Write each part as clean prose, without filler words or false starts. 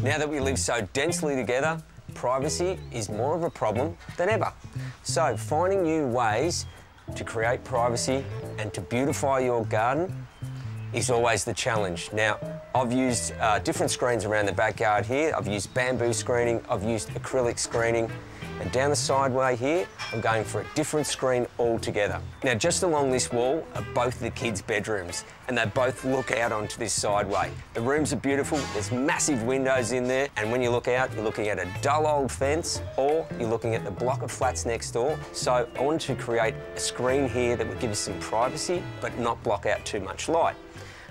Now that we live so densely together, privacy is more of a problem than ever. So finding new ways to create privacy and to beautify your garden is always the challenge. Now, I've used different screens around the backyard here. I've used bamboo screening, I've used acrylic screening, and down the sideway here, I'm going for a different screen altogether. Now, just along this wall are both the kids' bedrooms, and they both look out onto this sideway. The rooms are beautiful, there's massive windows in there, and when you look out, you're looking at a dull old fence, or you're looking at the block of flats next door. So I wanted to create a screen here that would give us some privacy, but not block out too much light.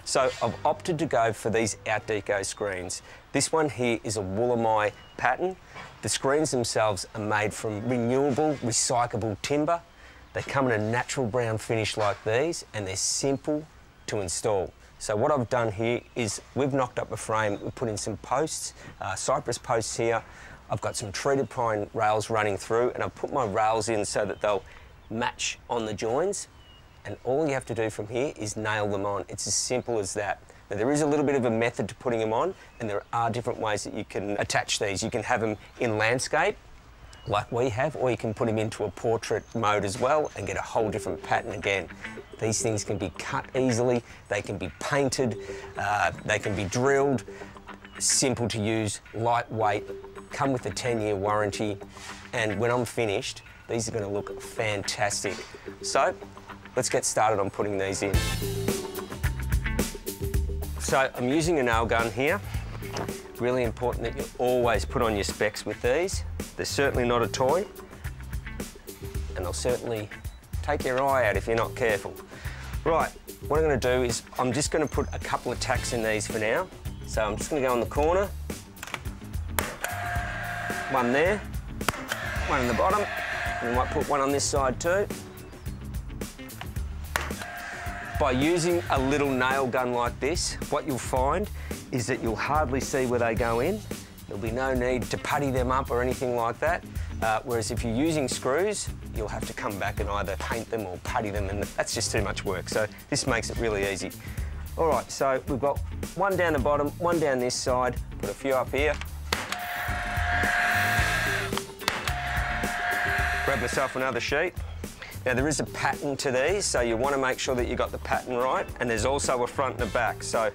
So I've opted to go for these OutDeco screens. This one here is a Woolamai pattern. The screens themselves are made from renewable, recyclable timber. They come in a natural brown finish like these, and they're simple to install. So what I've done here is we've knocked up a frame, we've put in some posts, cypress posts here. I've got some treated pine rails running through, and I've put my rails in so that they'll match on the joins. And all you have to do from here is nail them on. It's as simple as that. Now, there is a little bit of a method to putting them on, and there are different ways that you can attach these. You can have them in landscape, like we have, or you can put them into a portrait mode as well and get a whole different pattern again. These things can be cut easily, they can be painted, they can be drilled. Simple to use, lightweight, come with a 10-year warranty, and when I'm finished, these are going to look fantastic. So, let's get started on putting these in. So I'm using a nail gun here. Really important that you always put on your specs with these. They're certainly not a toy, and they'll certainly take your eye out if you're not careful. Right, what I'm going to do is I'm just going to put a couple of tacks in these for now. So I'm just going to go on the corner, one there, one in the bottom, and I might put one on this side too. By using a little nail gun like this, what you'll find is that you'll hardly see where they go in. There'll be no need to putty them up or anything like that. Whereas if you're using screws, you'll have to come back and either paint them or putty them, and that's just too much work. So this makes it really easy. All right, so we've got one down the bottom, one down this side, put a few up here. Grab myself another sheet. Now, there is a pattern to these, so you want to make sure that you got the pattern right, and there's also a front and a back. So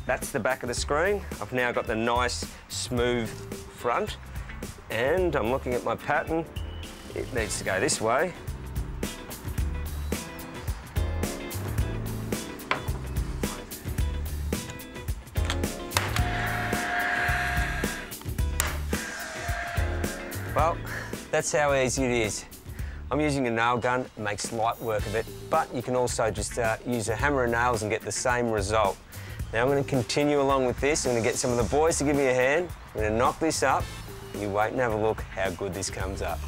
that's the back of the screen. I've now got the nice, smooth front, and I'm looking at my pattern. It needs to go this way. Well, that's how easy it is. I'm using a nail gun, it makes light work of it, but you can also just use a hammer and nails and get the same result. Now I'm going to continue along with this. I'm going to get some of the boys to give me a hand. I'm going to knock this up. You wait and have a look how good this comes up.